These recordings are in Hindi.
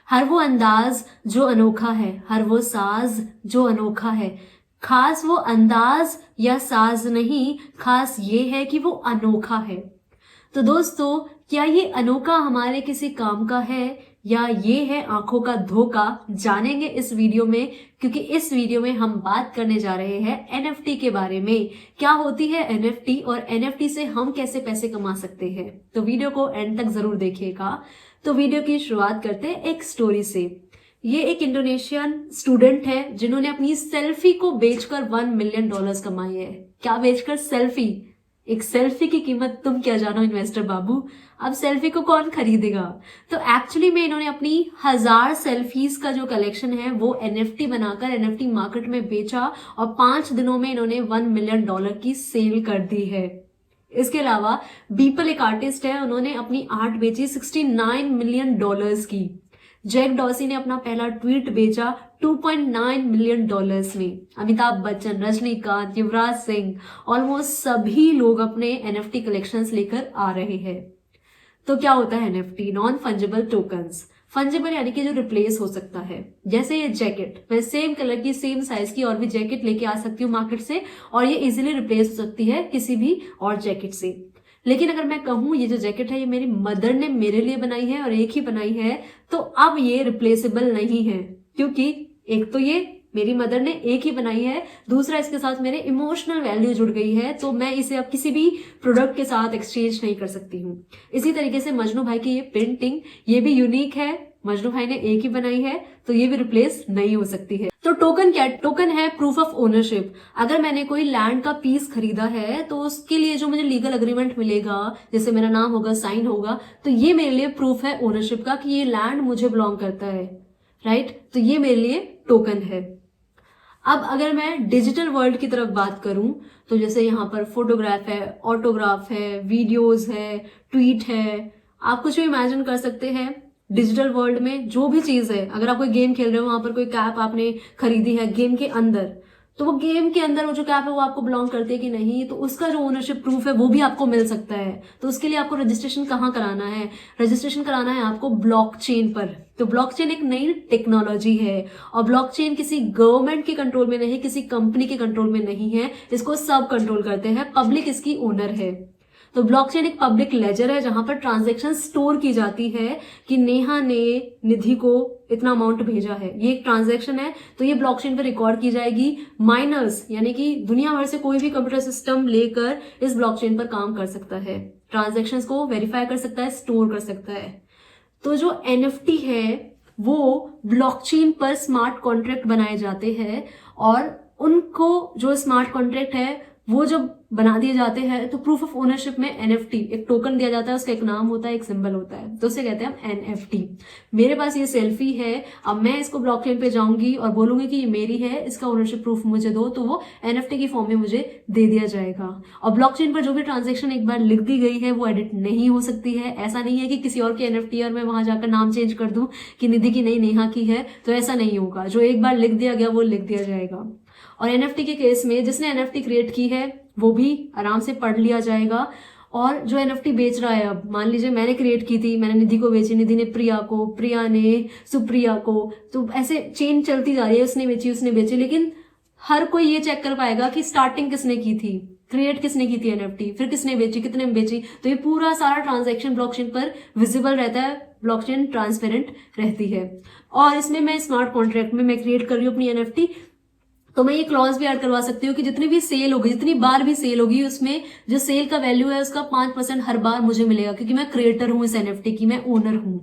हर वो अंदाज जो अनोखा है, हर वो साज जो अनोखा है। खास वो अंदाज या साज नहीं, खास ये है कि वो अनोखा है। तो दोस्तों, क्या ये अनोखा हमारे किसी काम का है या ये है आंखों का धोखा, जानेंगे इस वीडियो में। क्योंकि इस वीडियो में हम बात करने जा रहे हैं एनएफटी के बारे में। क्या होती है एनएफटी और एनएफटी से हम कैसे पैसे कमा सकते हैं। तो वीडियो को एंड तक जरूर देखिएगा। तो वीडियो की शुरुआत करते हैं एक स्टोरी से। ये एक इंडोनेशियन स्टूडेंट है जिन्होंने अपनी सेल्फी को बेचकर $1 मिलियन कमाए हैं। क्या बेचकर? सेल्फी। एक सेल्फी की कीमत तुम क्या जानो इन्वेस्टर बाबू। अब सेल्फी को कौन खरीदेगा। तो एक्चुअली में इन्होंने अपनी 1000 सेल्फीज का जो कलेक्शन है वो एनएफटी बनाकर एनएफटी मार्केट में बेचा और 5 दिनों में इन्होंने $1 मिलियन की सेल कर दी है। इसके अलावा बीपल एक आर्टिस्ट है, उन्होंने अपनी आर्ट बेची $69 मिलियन की। जैक डॉसी ने अपना पहला ट्वीट बेचा $2.9 मिलियन में। अमिताभ बच्चन, रजनीकांत, युवराज सिंह, ऑलमोस्ट सभी लोग अपने एनएफटी कलेक्शंस लेकर आ रहे हैं। तो क्या होता है NFT? Non fungible tokens. Fungible यानी कि जो रिप्लेस हो सकता है। जैसे ये जैकेट, मैं सेम कलर की सेम साइज की और भी जैकेट लेके आ सकती हूँ मार्केट से और ये इजीली रिप्लेस हो सकती है किसी भी और जैकेट से। लेकिन अगर मैं कहूँ ये जो जैकेट है ये मेरी मदर ने मेरे लिए बनाई है और एक ही बनाई है, तो अब ये रिप्लेसेबल नहीं है। क्योंकि एक तो ये मेरी मदर ने एक ही बनाई है, दूसरा इसके साथ मेरे इमोशनल वैल्यू जुड़ गई है, तो मैं इसे अब किसी भी प्रोडक्ट के साथ एक्सचेंज नहीं कर सकती हूँ। इसी तरीके से मजनू भाई की ये पेंटिंग, ये भी यूनिक है, मजनू भाई ने एक ही बनाई है, तो ये भी रिप्लेस नहीं हो सकती है। तो टोकन क्या? टोकन है प्रूफ ऑफ ओनरशिप। अगर मैंने कोई लैंड का पीस खरीदा है तो उसके लिए जो मुझे लीगल अग्रीमेंट मिलेगा, जैसे मेरा नाम होगा, साइन होगा, तो ये मेरे लिए प्रूफ है ओनरशिप का कि ये लैंड मुझे बिलोंग करता है, राइट। तो ये मेरे लिए टोकन है। अब अगर मैं डिजिटल वर्ल्ड की तरफ बात करूं तो जैसे यहाँ पर फोटोग्राफ है, ऑटोग्राफ है, वीडियोस है, ट्वीट है, आप कुछ भी इमेजिन कर सकते हैं। डिजिटल वर्ल्ड में जो भी चीज है, अगर आप कोई गेम खेल रहे हो, वहां पर कोई कैप आपने खरीदी है गेम के अंदर, तो वो गेम के अंदर वो जो कैप है वो आपको बिलोंग करती है कि नहीं, तो उसका जो ओनरशिप प्रूफ है वो भी आपको मिल सकता है। तो उसके लिए आपको रजिस्ट्रेशन कहाँ कराना है? रजिस्ट्रेशन कराना है आपको ब्लॉकचेन पर। तो ब्लॉकचेन एक नई टेक्नोलॉजी है और ब्लॉकचेन किसी गवर्नमेंट के कंट्रोल में नहीं, किसी कंपनी के कंट्रोल में नहीं है, इसको सब कंट्रोल करते हैं, पब्लिक इसकी ओनर है। तो ब्लॉकचेन एक पब्लिक लेजर है जहां पर ट्रांजैक्शन स्टोर की जाती है कि नेहा ने निधि को इतना अमाउंट भेजा है, ये एक ट्रांजैक्शन है, तो ये ब्लॉकचेन पर रिकॉर्ड की जाएगी। माइनर्स यानी कि दुनिया भर से कोई भी कंप्यूटर सिस्टम लेकर इस ब्लॉकचेन पर काम कर सकता है, ट्रांजैक्शंस को वेरीफाई कर सकता है, स्टोर कर सकता है। तो जो एनएफटी है वो ब्लॉकचेन पर स्मार्ट कॉन्ट्रैक्ट बनाए जाते हैं और उनको जो स्मार्ट कॉन्ट्रैक्ट है वो जब बना दिए जाते हैं तो प्रूफ ऑफ ओनरशिप में एनएफटी एक टोकन दिया जाता है, उसका एक नाम होता है, एक सिंबल होता है, तो उसे कहते हैं हम एनएफटी। मेरे पास ये सेल्फी है, अब मैं इसको ब्लॉकचेन पे जाऊंगी और बोलूंगी कि ये मेरी है, इसका ओनरशिप प्रूफ मुझे दो, तो वो एनएफटी की फॉर्म में मुझे दे दिया जाएगा। और ब्लॉकचेन पर जो भी ट्रांजेक्शन एक बार लिख दी गई है वो एडिट नहीं हो सकती है। ऐसा नहीं है कि किसी और की एनएफटी और मैं वहां जाकर नाम चेंज कर दूं कि निधि की नहीं नेहा की है, तो ऐसा नहीं होगा। जो एक बार लिख दिया गया वो लिख दिया जाएगा। और एनएफटी के केस में जिसने एनएफटी क्रिएट की है वो भी आराम से पढ़ लिया जाएगा। और जो एनएफटी बेच रहा है, अब मान लीजिए मैंने क्रिएट की थी, मैंने निधि को बेची, निधि ने प्रिया को, प्रिया ने सुप्रिया को, तो ऐसे चेन चलती जा रही है, उसने बेची उसने बेची, लेकिन हर कोई ये चेक कर पाएगा कि स्टार्टिंग किसने की थी, क्रिएट किसने की थी एनएफटी, फिर किसने बेची, कितने में बेची। तो ये पूरा सारा ट्रांजैक्शन ब्लॉकचेन पर विजिबल रहता है, ब्लॉकचेन ट्रांसपेरेंट रहती है। और इसमें मैं स्मार्ट कॉन्ट्रैक्ट में मैं क्रिएट कर रही हूँ अपनी एनएफटी, तो मैं ये क्लॉज भी ऐड करवा सकती हूँ कि जितनी भी सेल होगी, जितनी बार भी सेल होगी, उसमें जो सेल का वैल्यू है उसका 5% हर बार मुझे मिलेगा, क्योंकि मैं क्रिएटर हूँ इस एनएफटी की, मैं ओनर हूँ।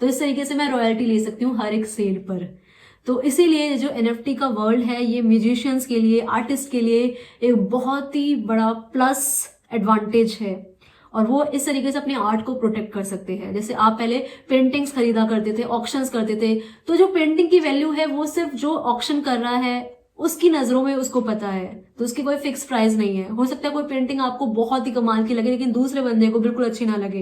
तो इस तरीके से मैं रॉयल्टी ले सकती हूँ हर एक सेल पर। तो इसीलिए जो एनएफटी का वर्ल्ड है ये म्यूजिशियंस के लिए, आर्टिस्ट के लिए एक बहुत ही बड़ा प्लस एडवांटेज है और वो इस तरीके से अपने आर्ट को प्रोटेक्ट कर सकते हैं। जैसे आप पहले पेंटिंग्स खरीदा करते थे, ऑक्शंस करते थे, तो जो पेंटिंग की वैल्यू है वो सिर्फ जो ऑक्शन कर रहा है उसकी नजरों में उसको पता है, तो उसकी कोई फिक्स प्राइस नहीं है। हो सकता है कोई पेंटिंग आपको बहुत ही कमाल की लगे लेकिन दूसरे बंदे को बिल्कुल अच्छी ना लगे,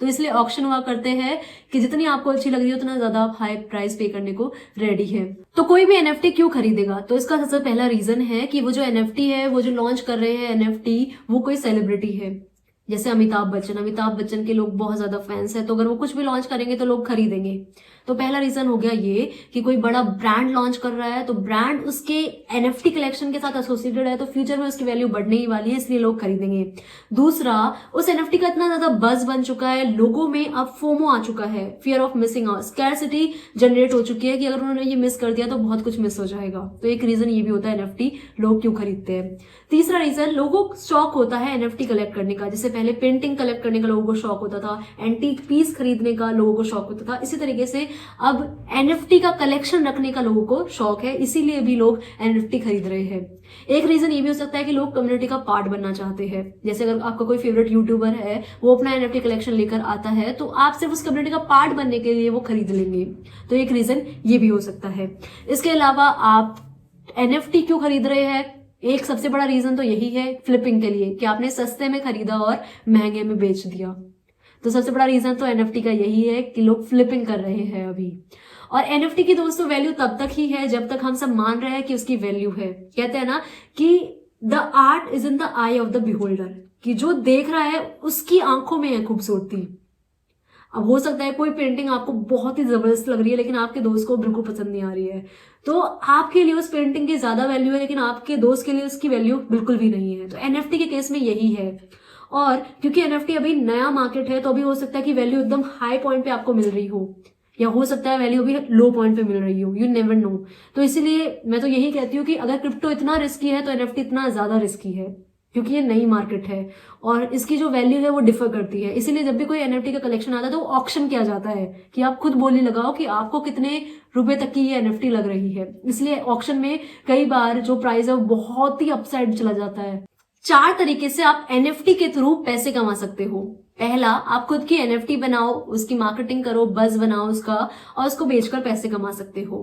तो इसलिए ऑक्शन हुआ करते हैं कि जितनी आपको अच्छी लग रही है उतना ज्यादा आप हाई प्राइस पे करने को रेडी है। तो कोई भी एनएफटी क्यों खरीदेगा? तो इसका सबसे पहला रीजन है कि वो जो एनएफटी है, वो जो लॉन्च कर रहे हैं एनएफटी, वो कोई सेलिब्रिटी है। जैसे अमिताभ बच्चन के लोग बहुत ज्यादा फैंस है, तो अगर वो कुछ भी लॉन्च करेंगे तो लोग खरीदेंगे। तो पहला रीजन हो गया ये कि कोई बड़ा ब्रांड लॉन्च कर रहा है, तो ब्रांड उसके एनएफटी कलेक्शन के साथ एसोसिएटेड है, तो फ्यूचर में उसकी वैल्यू बढ़ने ही वाली है, इसलिए लोग खरीदेंगे। दूसरा, उस एनएफटी का इतना ज्यादा बज बन चुका है, लोगों में अब फोमो आ चुका है, fear of missing out, scarcity generate हो चुकी है कि अगर उन्होंने ये मिस कर दिया तो बहुत कुछ मिस हो जाएगा। तो एक रीजन ये भी होता है एनएफटी लोग क्यों खरीदते हैं। तीसरा रीजन, लोगों को शौक होता है एनएफटी कलेक्ट करने का। जैसे पहले पेंटिंग कलेक्ट करने का लोगों को शौक होता था, एंटीक पीस खरीदने का लोगों को शौक होता था, इसी तरीके से अब एनएफटी का कलेक्शन रखने का लोगों को शौक है, इसीलिए भी लोग एनएफटी खरीद रहे हैं। एक रीजन ये भी हो सकता है कि लोग कम्युनिटी का पार्ट बनना चाहते हैं। जैसे अगर आपका कोई फेवरेट यूट्यूबर है, वो अपना एनएफटी कलेक्शन लेकर आता है, तो आप सिर्फ उस कम्युनिटी का पार्ट बनने के लिए वो खरीद लेंगे। तो एक रीजन ये भी हो सकता है। इसके अलावा आप एनएफटी क्यों खरीद रहे हैं, एक सबसे बड़ा रीजन तो यही है, फ्लिपिंग के लिए, कि आपने सस्ते में खरीदा और महंगे में बेच दिया। तो सबसे बड़ा रीजन तो एनएफटी का यही है कि लोग फ्लिपिंग कर रहे हैं अभी। और एनएफटी की दोस्तों वैल्यू तब तक ही है जब तक हम सब मान रहे हैं कि उसकी वैल्यू है। कहते हैं ना कि the art is in the I of the beholder, कि जो देख रहा है उसकी आंखों में है खूबसूरती। अब हो सकता है कोई पेंटिंग आपको बहुत ही जबरदस्त लग रही है लेकिन आपके दोस्त को बिल्कुल पसंद नहीं आ रही है, तो आपके लिए उस पेंटिंग की ज्यादा वैल्यू है लेकिन आपके दोस्त के लिए उसकी वैल्यू बिल्कुल भी नहीं है। तो एनएफटी के केस में यही है। और क्योंकि एनएफटी अभी नया मार्केट है, तो अभी हो सकता है कि वैल्यू एकदम हाई पॉइंट पे आपको मिल रही हो, या हो सकता है वैल्यू अभी लो पॉइंट पे मिल रही हो, यू नेवर नो। तो इसीलिए मैं तो यही कहती हूँ कि अगर क्रिप्टो इतना रिस्की है तो एनएफटी इतना ज्यादा रिस्की है, क्योंकि ये नई मार्केट है और इसकी जो वैल्यू है वो डिफर करती है। इसीलिए जब भी कोई एनएफटी का कलेक्शन आता है तो ऑक्शन किया जाता है कि आप खुद बोली लगाओ कि आपको कितने रुपए तक की ये एनएफटी लग रही है। इसलिए ऑक्शन में कई बार जो प्राइस है वो बहुत ही अपसाइड चला जाता है। 4 तरीके से आप एनएफटी के थ्रू पैसे कमा सकते हो। पहला, आप खुद की एनएफटी बनाओ, उसकी मार्केटिंग करो, बज बनाओ उसका, और उसको बेचकर पैसे कमा सकते हो।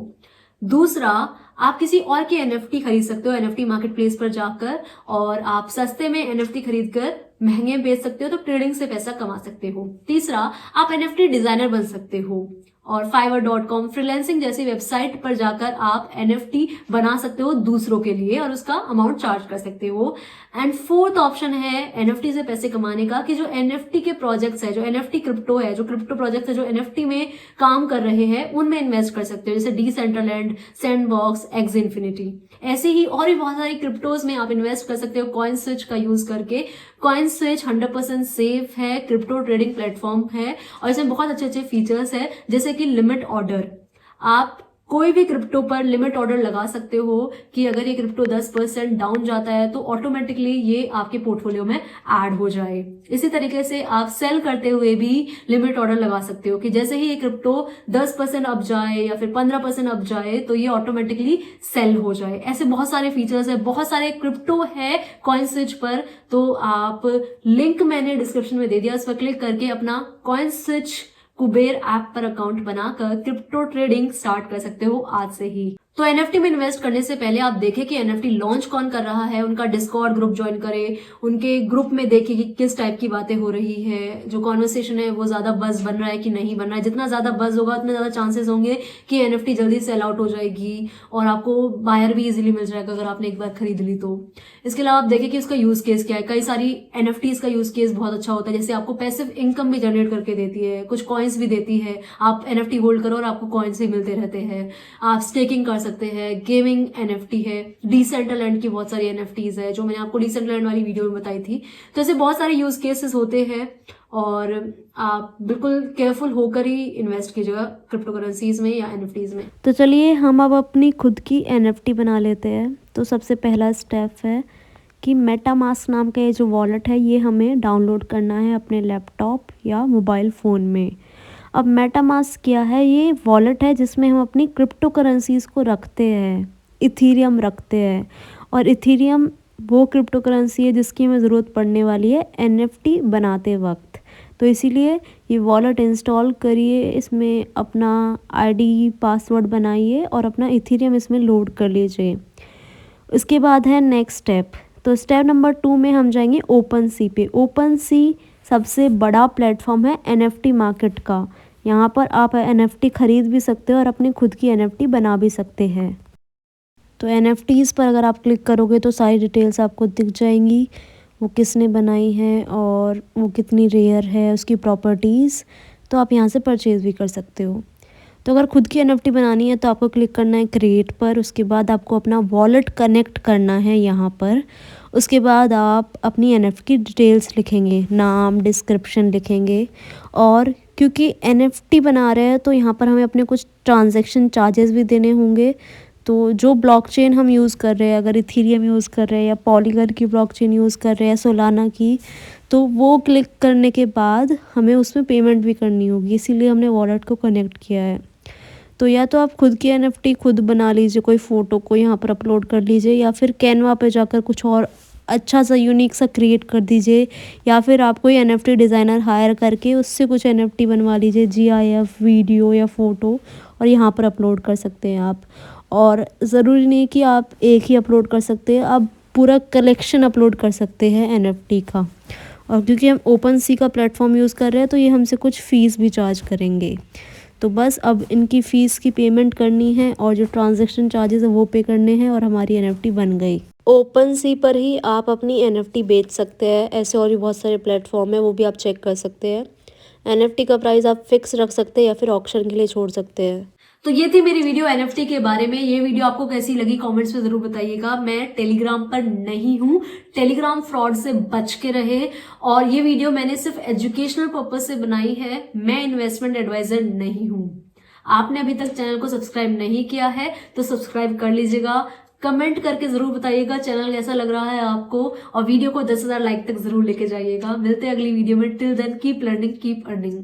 दूसरा, आप किसी और की एनएफटी खरीद सकते हो एनएफटी मार्केट प्लेस पर जाकर, और आप सस्ते में एनएफटी खरीद कर महंगे बेच सकते हो, तो ट्रेडिंग से पैसा कमा सकते हो। तीसरा, आप एनएफटी डिजाइनर बन सकते हो, और fiverr.com, फ्रीलांसिंग जैसी वेबसाइट पर जाकर आप एनएफटी बना सकते हो दूसरों के लिए और उसका अमाउंट चार्ज कर सकते हो। एंड फोर्थ ऑप्शन है एनएफटी से पैसे कमाने का, कि जो एनएफटी के प्रोजेक्ट्स है, जो एनएफटी क्रिप्टो है, जो क्रिप्टो प्रोजेक्ट्स है जो एनएफटी में काम कर रहे हैं, उनमें इन्वेस्ट कर सकते हो, जैसे डिसेंट्रलैंड, सैंडबॉक्स, एक्स इन्फिनिटी। ऐसे ही और भी बहुत सारी क्रिप्टोज में आप इन्वेस्ट कर सकते हो कॉइन स्विच का यूज करके। कॉइन स्विच 100% सेफ है, क्रिप्टो ट्रेडिंग प्लेटफॉर्म है, और इसमें बहुत अच्छे अच्छे फीचर्स है, जैसे कि लिमिट ऑर्डर। आप कोई भी क्रिप्टो पर लिमिट ऑर्डर लगा सकते हो कि अगर ये क्रिप्टो 10% डाउन जाता है तो ऑटोमेटिकली ये आपके पोर्टफोलियो में ऐड हो जाए। इसी तरीके से आप सेल करते हुए भी लिमिट ऑर्डर लगा सकते हो कि जैसे ही ये क्रिप्टो 10% अप जाए या फिर 15% अप जाए तो ये ऑटोमेटिकली सेल हो जाए। ऐसे बहुत सारे फीचर्स है, बहुत सारे क्रिप्टो है कॉइन स्विच पर। तो आप लिंक मैंने डिस्क्रिप्शन में दे दिया, उस पर क्लिक करके अपना कॉइन स्विच कुबेर ऐप पर अकाउंट बनाकर क्रिप्टो ट्रेडिंग स्टार्ट कर सकते हो आज से ही। तो एनएफटी में इन्वेस्ट करने से पहले आप देखें कि एनएफटी लॉन्च कौन कर रहा है, उनका डिस्कॉर्ड ग्रुप ज्वाइन करें, उनके ग्रुप में देखें कि किस टाइप की बातें हो रही है, जो कॉन्वर्सेशन है वो ज्यादा बज बन रहा है कि नहीं बन रहा है। जितना ज्यादा बज होगा उतने ज्यादा चांसेस होंगे कि एनएफटी जल्दी सेल आउट हो जाएगी और आपको बायर भी इजीली मिल जाएगा अगर आपने एक बार खरीद ली तो। इसके अलावा आप देखें कि उसका यूज केस क्या है। कई सारी एनएफटीज का यूज केस बहुत अच्छा होता है, जैसे आपको पैसिव इनकम भी जनरेट करके देती है, कुछ कॉइन्स भी देती है, आप एनएफटी होल्ड करो और आपको कॉइन्स भी मिलते रहते हैं। आप स्टेकिंग कर सकते हैं, गेमिंग एनएफटी है, डिसेंट्रलैंड की बहुत सारी एनएफटीज है जो मैंने आपको डिसेंट्रलैंड वाली वीडियो में बताई थी। तो ऐसे बहुत सारे यूज केसेस होते हैं और आप बिल्कुल केयरफुल होकर ही इन्वेस्ट कीजिएगा क्रिप्टो करेंसीज में या एनएफटीज में। तो चलिए हम अब अपनी खुद की एनएफटी बना लेते हैं। तो सबसे पहला स्टेप है कि मेटामास्क नाम का ये जो वॉलेट है ये हमें डाउनलोड करना है अपने लैपटॉप या मोबाइल फ़ोन में। अब मेटामास्क क्या है, ये वॉलेट है जिसमें हम अपनी क्रिप्टो करेंसीज़ को रखते हैं, इथीरियम रखते हैं। और इथीरियम वो क्रिप्टो करेंसी है जिसकी हमें ज़रूरत पड़ने वाली है एनएफटी बनाते वक्त। तो इसीलिए ये वॉलेट इंस्टॉल करिए, इसमें अपना आईडी पासवर्ड बनाइए और अपना इथीरियम इसमें लोड कर लीजिए। उसके बाद है नेक्स्ट स्टेप। तो स्टेप नंबर 2 में हम जाएंगे ओपन सी पे। ओपन सी सबसे बड़ा प्लेटफॉर्म है एनएफटी मार्केट का। यहाँ पर आप एनएफटी खरीद भी सकते हो और अपनी खुद की एनएफटी बना भी सकते हैं। तो एनएफटीज़ पर अगर आप क्लिक करोगे तो सारी डिटेल्स आपको दिख जाएंगी, वो किसने बनाई है और वो कितनी रेयर है, उसकी प्रॉपर्टीज़। तो आप यहाँ से परचेज़ भी कर सकते हो। तो अगर खुद की NFT बनानी है तो आपको क्लिक करना है क्रिएट पर। उसके बाद आपको अपना वॉलेट कनेक्ट करना है यहाँ पर। उसके बाद आप अपनी NFT की डिटेल्स लिखेंगे, नाम, डिस्क्रिप्शन लिखेंगे। और क्योंकि NFT बना रहे हैं तो यहाँ पर हमें अपने कुछ ट्रांजैक्शन चार्जेस भी देने होंगे। तो जो ब्लॉकचेन हम यूज़ कर रहे हैं, अगर इथीरियम यूज़ कर रहे हैं या पॉलीगन की ब्लॉकचेन यूज़ कर रहे हैं, सोलाना की, तो वो क्लिक करने के बाद हमें उसमें पेमेंट भी करनी होगी, इसीलिए हमने वॉलेट को कनेक्ट किया है। तो या तो आप खुद की NFT खुद बना लीजिए, कोई फ़ोटो को यहाँ पर अपलोड कर लीजिए, या फिर कैनवा पे जाकर कुछ और अच्छा सा यूनिक सा क्रिएट कर दीजिए, या फिर आप कोई NFT डिज़ाइनर हायर करके उससे कुछ NFT बनवा लीजिए, GIF वीडियो या फ़ोटो, और यहाँ पर अपलोड कर सकते हैं आप। और ज़रूरी नहीं कि आप एक ही अपलोड कर सकते हैं, आप पूरा कलेक्शन अपलोड कर सकते हैं NFT का। और क्योंकि हम ओपन सी का प्लेटफॉर्म यूज़ कर रहे हैं तो ये हमसे कुछ फ़ीस भी चार्ज करेंगे। तो बस अब इनकी फ़ीस की पेमेंट करनी है और जो ट्रांजैक्शन चार्जेस है वो पे करने हैं और हमारी NFT बन गई। ओपन सी पर ही आप अपनी NFT बेच सकते हैं। ऐसे और भी बहुत सारे प्लेटफॉर्म है, वो भी आप चेक कर सकते हैं। NFT का प्राइस आप फिक्स रख सकते हैं या फिर ऑक्शन के लिए छोड़ सकते हैं। तो ये थी मेरी वीडियो NFT के बारे में। ये वीडियो आपको कैसी लगी कमेंट्स में जरूर बताइएगा। मैं टेलीग्राम पर नहीं हूँ, टेलीग्राम फ्रॉड से बच के रहे। और ये वीडियो मैंने सिर्फ एजुकेशनल पर्पज से बनाई है, मैं इन्वेस्टमेंट एडवाइजर नहीं हूँ। आपने अभी तक चैनल को सब्सक्राइब नहीं किया है तो सब्सक्राइब कर लीजिएगा। कमेंट करके जरूर बताइएगा चैनल कैसा लग रहा है आपको, और वीडियो को 10,000 लाइक तक जरूर लेके जाइएगा। मिलते हैं अगली वीडियो में। Till then keep learning, keep earning.